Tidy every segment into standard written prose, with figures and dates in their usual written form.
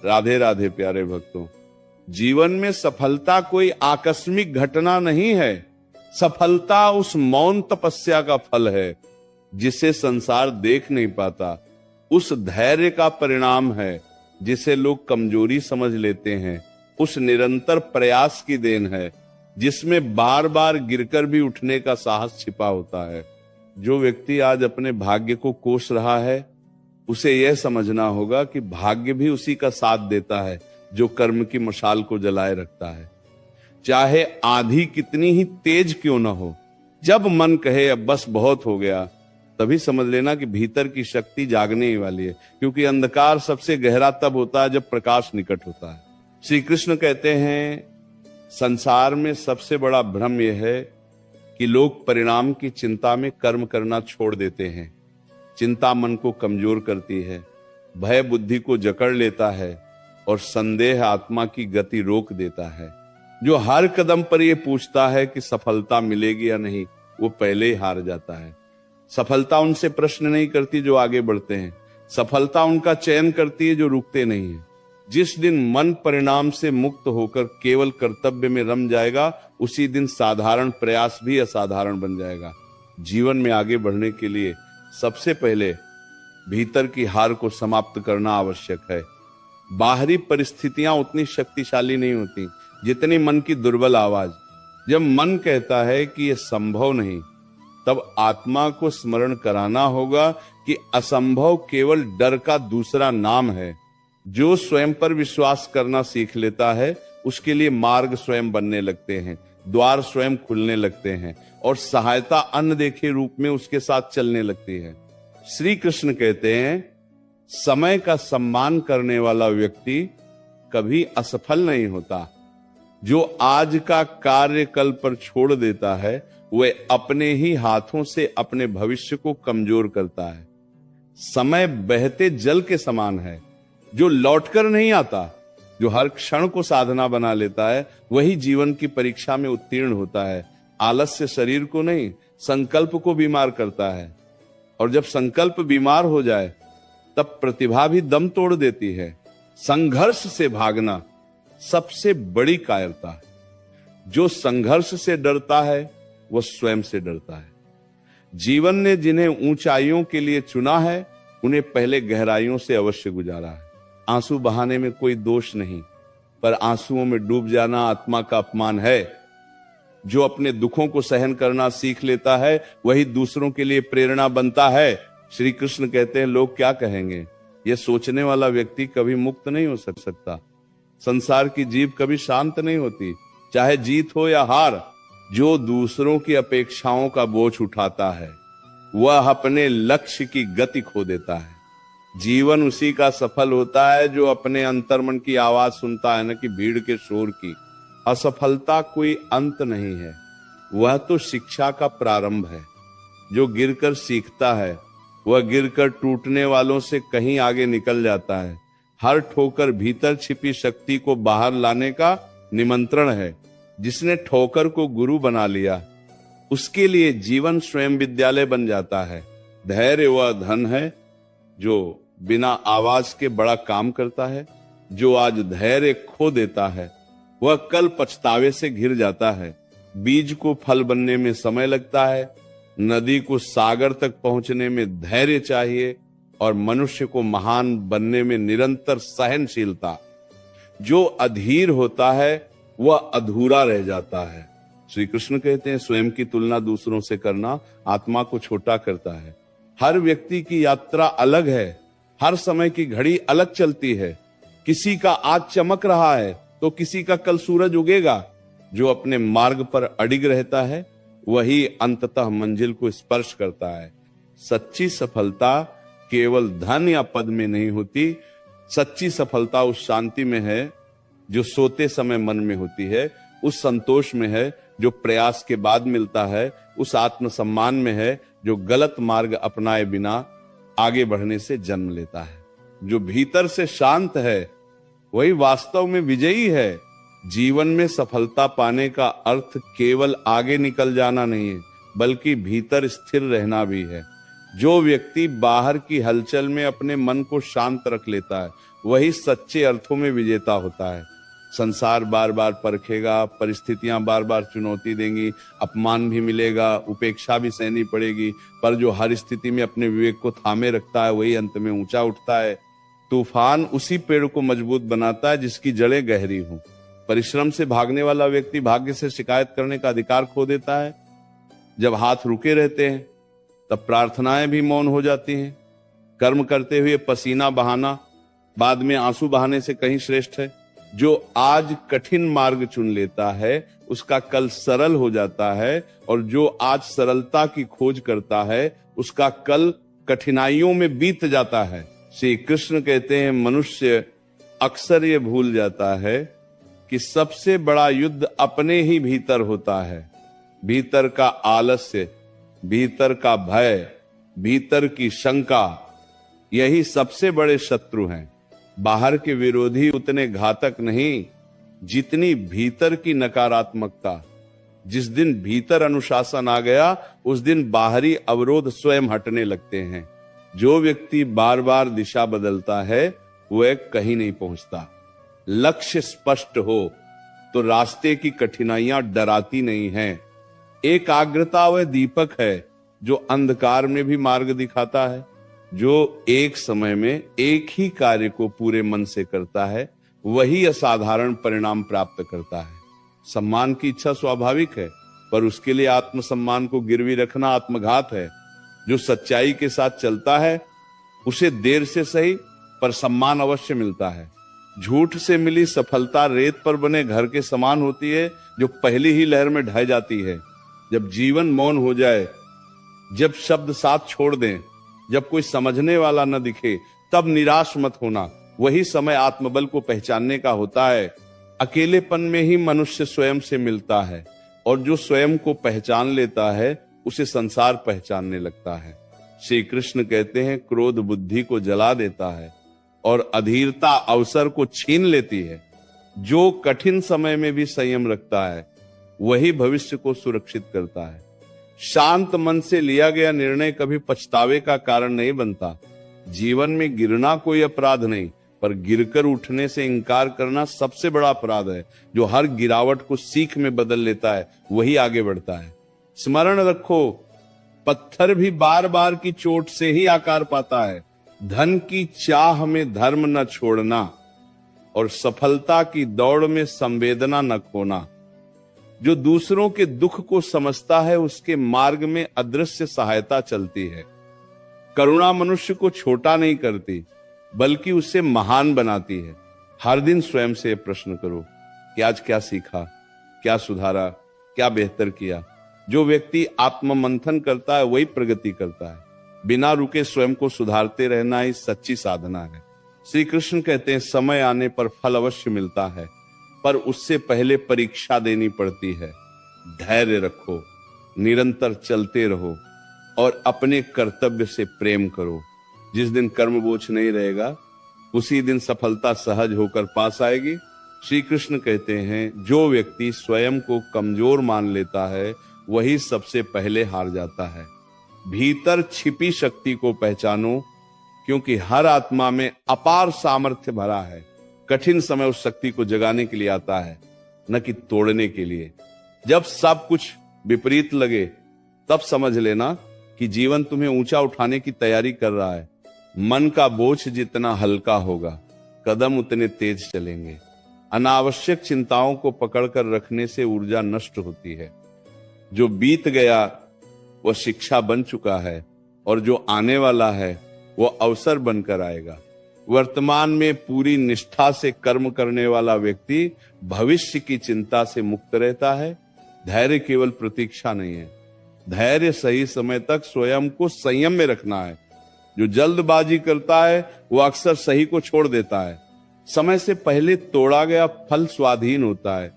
राधे राधे प्यारे भक्तों। जीवन में सफलता कोई आकस्मिक घटना नहीं है। सफलता उस मौन तपस्या का फल है जिसे संसार देख नहीं पाता। उस धैर्य का परिणाम है जिसे लोग कमजोरी समझ लेते हैं। उस निरंतर प्रयास की देन है जिसमें बार बार गिरकर भी उठने का साहस छिपा होता है। जो व्यक्ति आज अपने भाग्य को कोस रहा है उसे यह समझना होगा कि भाग्य भी उसी का साथ देता है जो कर्म की मशाल को जलाए रखता है। चाहे आंधी कितनी ही तेज क्यों न हो, जब मन कहे अब बस बहुत हो गया, तभी समझ लेना कि भीतर की शक्ति जागने ही वाली है। क्योंकि अंधकार सबसे गहरा तब होता है जब प्रकाश निकट होता है। श्री कृष्ण कहते हैं संसार में सबसे बड़ा भ्रम यह है कि लोग परिणाम की चिंता में कर्म करना छोड़ देते हैं। चिंता मन को कमजोर करती है, भय बुद्धि को जकड़ लेता है और संदेह आत्मा की गति रोक देता है। जो हर कदम पर यह पूछता है कि सफलता मिलेगी या नहीं, वो पहले ही हार जाता है। सफलता उनसे प्रश्न नहीं करती जो आगे बढ़ते हैं, सफलता उनका चयन करती है जो रुकते नहीं है। जिस दिन मन परिणाम से मुक्त होकर केवल कर्तव्य में रम जाएगा, उसी दिन साधारण प्रयास भी असाधारण बन जाएगा। जीवन में आगे बढ़ने के लिए सबसे पहले भीतर की हार को समाप्त करना आवश्यक है। बाहरी परिस्थितियां उतनी शक्तिशाली नहीं होती जितनी मन की दुर्बल आवाज। जब मन कहता है कि यह संभव नहीं, तब आत्मा को स्मरण कराना होगा कि असंभव केवल डर का दूसरा नाम है। जो स्वयं पर विश्वास करना सीख लेता है उसके लिए मार्ग स्वयं बनने लगते हैं, द्वार स्वयं खुलने लगते हैं और सहायता अनदेखे रूप में उसके साथ चलने लगती है। श्री कृष्ण कहते हैं समय का सम्मान करने वाला व्यक्ति कभी असफल नहीं होता। जो आज का कार्य कल पर छोड़ देता है वह अपने ही हाथों से अपने भविष्य को कमजोर करता है। समय बहते जल के समान है जो लौटकर नहीं आता। जो हर क्षण को साधना बना लेता है वही जीवन की परीक्षा में उत्तीर्ण होता है। आलस्य शरीर को नहीं, संकल्प को बीमार करता है। और जब संकल्प बीमार हो जाए तब प्रतिभा भी दम तोड़ देती है। संघर्ष से भागना सबसे बड़ी कायरता है। जो संघर्ष से डरता है वह स्वयं से डरता है। जीवन ने जिन्हें ऊंचाइयों के लिए चुना है उन्हें पहले गहराइयों से अवश्य गुजारा है। आंसू बहाने में कोई दोष नहीं, पर आंसुओं में डूब जाना आत्मा का अपमान है। जो अपने दुखों को सहन करना सीख लेता है वही दूसरों के लिए प्रेरणा बनता है। श्री कृष्ण कहते हैं लोग क्या कहेंगे, यह सोचने वाला व्यक्ति कभी मुक्त नहीं हो सकता। संसार की जीभ कभी शांत नहीं होती, चाहे जीत हो या हार। जो दूसरों की अपेक्षाओं का बोझ उठाता है वह अपने लक्ष्य की गति खो देता है। जीवन उसी का सफल होता है जो अपने अंतर्मन की आवाज सुनता है, न कि भीड़ के शोर की। असफलता कोई अंत नहीं है, वह तो शिक्षा का प्रारंभ है। जो गिरकर सीखता है वह गिरकर टूटने वालों से कहीं आगे निकल जाता है। हर ठोकर भीतर छिपी शक्ति को बाहर लाने का निमंत्रण है। जिसने ठोकर को गुरु बना लिया उसके लिए जीवन स्वयं विद्यालय बन जाता है। धैर्य वह धन है जो बिना आवाज के बड़ा काम करता है। जो आज धैर्य खो देता है वह कल पछतावे से घिर जाता है। बीज को फल बनने में समय लगता है, नदी को सागर तक पहुंचने में धैर्य चाहिए और मनुष्य को महान बनने में निरंतर सहनशीलता। जो अधीर होता है वह अधूरा रह जाता है। श्री कृष्ण कहते हैं स्वयं की तुलना दूसरों से करना आत्मा को छोटा करता है। हर व्यक्ति की यात्रा अलग है, हर समय की घड़ी अलग चलती है। किसी का आज चमक रहा है तो किसी का कल सूरज उगेगा। जो अपने मार्ग पर अडिग रहता है वही अंततः मंजिल को स्पर्श करता है। सच्ची सफलता केवल धन या पद में नहीं होती। सच्ची सफलता उस शांति में है जो सोते समय मन में होती है, उस संतोष में है जो प्रयास के बाद मिलता है, उस आत्मसम्मान में है जो गलत मार्ग अपनाए बिना आगे बढ़ने से जन्म लेता है। जो भीतर से शांत है वही वास्तव में विजयी है। जीवन में सफलता पाने का अर्थ केवल आगे निकल जाना नहीं है, बल्कि भीतर स्थिर रहना भी है। जो व्यक्ति बाहर की हलचल में अपने मन को शांत रख लेता है वही सच्चे अर्थों में विजेता होता है। संसार बार बार परखेगा, परिस्थितियां बार बार चुनौती देंगी, अपमान भी मिलेगा, उपेक्षा भी सहनी पड़ेगी, पर जो हर स्थिति में अपने विवेक को थामे रखता है वही अंत में ऊंचा उठता है। तूफान उसी पेड़ को मजबूत बनाता है जिसकी जड़ें गहरी हों। परिश्रम से भागने वाला व्यक्ति भाग्य से शिकायत करने का अधिकार खो देता है। जब हाथ रुके रहते हैं तब प्रार्थनाएं भी मौन हो जाती हैं। कर्म करते हुए पसीना बहाना बाद में आंसू बहाने से कहीं श्रेष्ठ है। जो आज कठिन मार्ग चुन लेता है उसका कल सरल हो जाता है, और जो आज सरलता की खोज करता है उसका कल कठिनाइयों में बीत जाता है। श्री कृष्ण कहते हैं, मनुष्य अक्सर ये भूल जाता है कि सबसे बड़ा युद्ध अपने ही भीतर होता है। भीतर का आलस्य, भीतर का भय, भीतर की शंका, यही सबसे बड़े शत्रु हैं। बाहर के विरोधी उतने घातक नहीं जितनी भीतर की नकारात्मकता। जिस दिन भीतर अनुशासन आ गया उस दिन बाहरी अवरोध स्वयं हटने लगते हैं। जो व्यक्ति बार बार दिशा बदलता है वह कहीं नहीं पहुंचता। लक्ष्य स्पष्ट हो तो रास्ते की कठिनाइयां डराती नहीं हैं। एकाग्रता वह दीपक है जो अंधकार में भी मार्ग दिखाता है। जो एक समय में एक ही कार्य को पूरे मन से करता है वही असाधारण परिणाम प्राप्त करता है। सम्मान की इच्छा स्वाभाविक है, पर उसके लिए आत्मसम्मान को गिरवी रखना आत्मघात है। जो सच्चाई के साथ चलता है उसे देर से सही पर सम्मान अवश्य मिलता है। झूठ से मिली सफलता रेत पर बने घर के समान होती है जो पहली ही लहर में ढह जाती है। जब जीवन मौन हो जाए, जब शब्द साथ छोड़ दें, जब कोई समझने वाला न दिखे, तब निराश मत होना। वही समय आत्मबल को पहचानने का होता है। अकेलेपन में ही मनुष्य स्वयं से मिलता है, और जो स्वयं को पहचान लेता है उसे संसार पहचानने लगता है। श्री कृष्ण कहते हैं, क्रोध बुद्धि को जला देता है और अधीरता अवसर को छीन लेती है। जो कठिन समय में भी संयम रखता है वही भविष्य को सुरक्षित करता है। शांत मन से लिया गया निर्णय कभी पछतावे का कारण नहीं बनता। जीवन में गिरना कोई अपराध नहीं, पर गिरकर उठने से इंकार करना सबसे बड़ा अपराध है। जो हर गिरावट को सीख में बदल लेता है वही आगे बढ़ता है। स्मरण रखो, पत्थर भी बार बार की चोट से ही आकार पाता है। धन की चाह में धर्म न छोड़ना और सफलता की दौड़ में संवेदना न खोना। जो दूसरों के दुख को समझता है उसके मार्ग में अदृश्य सहायता चलती है। करुणा मनुष्य को छोटा नहीं करती बल्कि उसे महान बनाती है। हर दिन स्वयं से प्रश्न करो कि आज क्या सीखा, क्या सुधारा, क्या बेहतर किया। जो व्यक्ति आत्ममंथन करता है वही प्रगति करता है। बिना रुके स्वयं को सुधारते रहना ही सच्ची साधना है। श्री कृष्ण कहते हैं, समय आने पर फल अवश्य मिलता है, पर उससे पहले परीक्षा देनी पड़ती है। धैर्य रखो, निरंतर चलते रहो और अपने कर्तव्य से प्रेम करो। जिस दिन कर्म बोझ नहीं रहेगा उसी दिन सफलता सहज होकर पास आएगी। श्री कृष्ण कहते हैं, जो व्यक्ति स्वयं को कमजोर मान लेता है वही सबसे पहले हार जाता है। भीतर छिपी शक्ति को पहचानो, क्योंकि हर आत्मा में अपार सामर्थ्य भरा है। कठिन समय उस शक्ति को जगाने के लिए आता है, न कि तोड़ने के लिए। जब सब कुछ विपरीत लगे तब समझ लेना कि जीवन तुम्हें ऊंचा उठाने की तैयारी कर रहा है। मन का बोझ जितना हल्का होगा कदम उतने तेज चलेंगे। अनावश्यक चिंताओं को पकड़कर रखने से ऊर्जा नष्ट होती है। जो बीत गया वह शिक्षा बन चुका है और जो आने वाला है वह अवसर बनकर आएगा। वर्तमान में पूरी निष्ठा से कर्म करने वाला व्यक्ति भविष्य की चिंता से मुक्त रहता है। धैर्य केवल प्रतीक्षा नहीं है, धैर्य सही समय तक स्वयं को संयम में रखना है। जो जल्दबाजी करता है वो अक्सर सही को छोड़ देता है। समय से पहले तोड़ा गया फल स्वाधीन होता है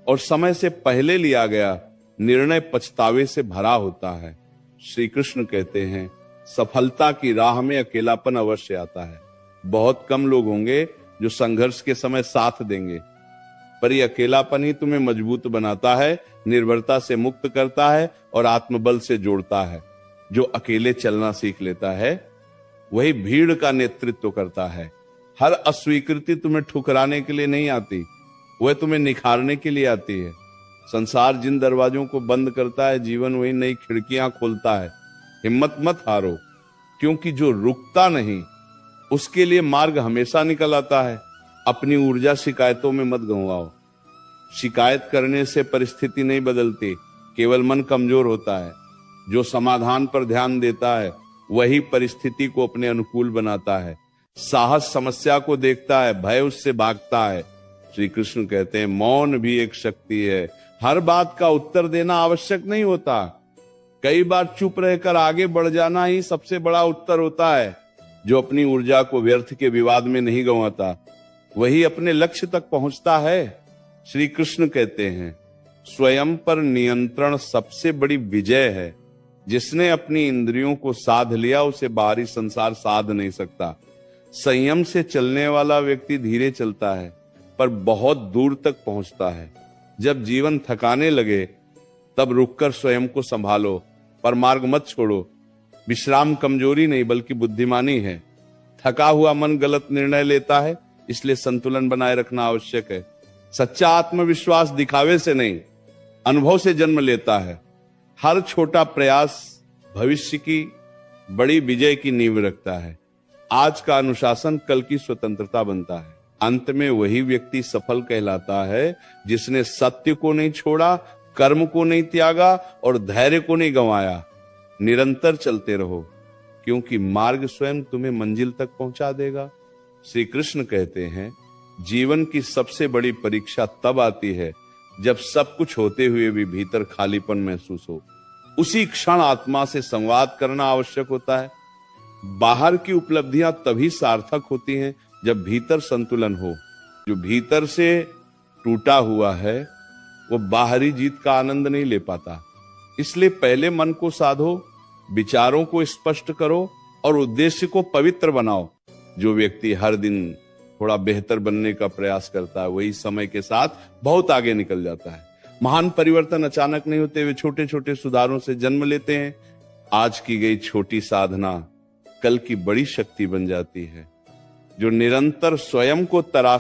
और समय से पहले लिया गया निर्णय पछतावे से भरा होता है। श्री कृष्ण कहते हैं, सफलता की राह में अकेलापन अवश्य आता है। बहुत कम लोग होंगे जो संघर्ष के समय साथ देंगे, पर यह अकेलापन ही तुम्हें मजबूत बनाता है, निर्भरता से मुक्त करता है और आत्मबल से जोड़ता है। जो अकेले चलना सीख लेता है वही भीड़ का नेतृत्व करता है। हर अस्वीकृति तुम्हें ठुकराने के लिए नहीं आती, वह तुम्हें निखारने के लिए आती है। संसार जिन दरवाजों को बंद करता है, जीवन वही नई खिड़कियां खोलता है। हिम्मत मत हारो, क्योंकि जो रुकता नहीं उसके लिए मार्ग हमेशा निकल आता है। अपनी ऊर्जा शिकायतों में मत गंवाओ। शिकायत करने से परिस्थिति नहीं बदलती, केवल मन कमजोर होता है। जो समाधान पर ध्यान देता है वही परिस्थिति को अपने अनुकूल बनाता है। साहस समस्या को देखता है, भय उससे भागता है। श्री कृष्ण कहते हैं मौन भी एक शक्ति है। हर बात का उत्तर देना आवश्यक नहीं होता, कई बार चुप रहकर आगे बढ़ जाना ही सबसे बड़ा उत्तर होता है। जो अपनी ऊर्जा को व्यर्थ के विवाद में नहीं गंवाता वही अपने लक्ष्य तक पहुंचता है। श्री कृष्ण कहते हैं स्वयं पर नियंत्रण सबसे बड़ी विजय है। जिसने अपनी इंद्रियों को साध लिया उसे बाहरी संसार साध नहीं सकता। संयम से चलने वाला व्यक्ति धीरे चलता है पर बहुत दूर तक पहुंचता है। जब जीवन थकाने लगे तब रुककर स्वयं को संभालो, पर मार्ग मत छोड़ो। विश्राम कमजोरी नहीं बल्कि बुद्धिमानी है। थका हुआ मन गलत निर्णय लेता है, इसलिए संतुलन बनाए रखना आवश्यक है। सच्चा आत्मविश्वास दिखावे से नहीं, अनुभव से जन्म लेता है। हर छोटा प्रयास भविष्य की बड़ी विजय की नींव रखता है। आज का अनुशासन कल की स्वतंत्रता बनता है। अंत में वही व्यक्ति सफल कहलाता है जिसने सत्य को नहीं छोड़ा, कर्म को नहीं त्यागा और धैर्य को नहीं गंवाया। निरंतर चलते रहो, क्योंकि मार्ग स्वयं तुम्हें मंजिल तक पहुंचा देगा। श्री कृष्ण कहते हैं जीवन की सबसे बड़ी परीक्षा तब आती है जब सब कुछ होते हुए भी भीतर खालीपन महसूस हो। उसी क्षण आत्मा से संवाद करना आवश्यक होता है। बाहर की उपलब्धियां तभी सार्थक होती हैं जब भीतर संतुलन हो। जो भीतर से टूटा हुआ है वो बाहरी जीत का आनंद नहीं ले पाता। इसलिए पहले मन को साधो, विचारों को स्पष्ट करो और उद्देश्य को पवित्र बनाओ। जो व्यक्ति हर दिन थोड़ा बेहतर बनने का प्रयास करता है वही समय के साथ बहुत आगे निकल जाता है। महान परिवर्तन अचानक नहीं होते, वे छोटे छोटे सुधारों से जन्म लेते हैं। आज की गई छोटी साधना कल की बड़ी शक्ति बन जाती है। जो निरंतर स्वयं को तराश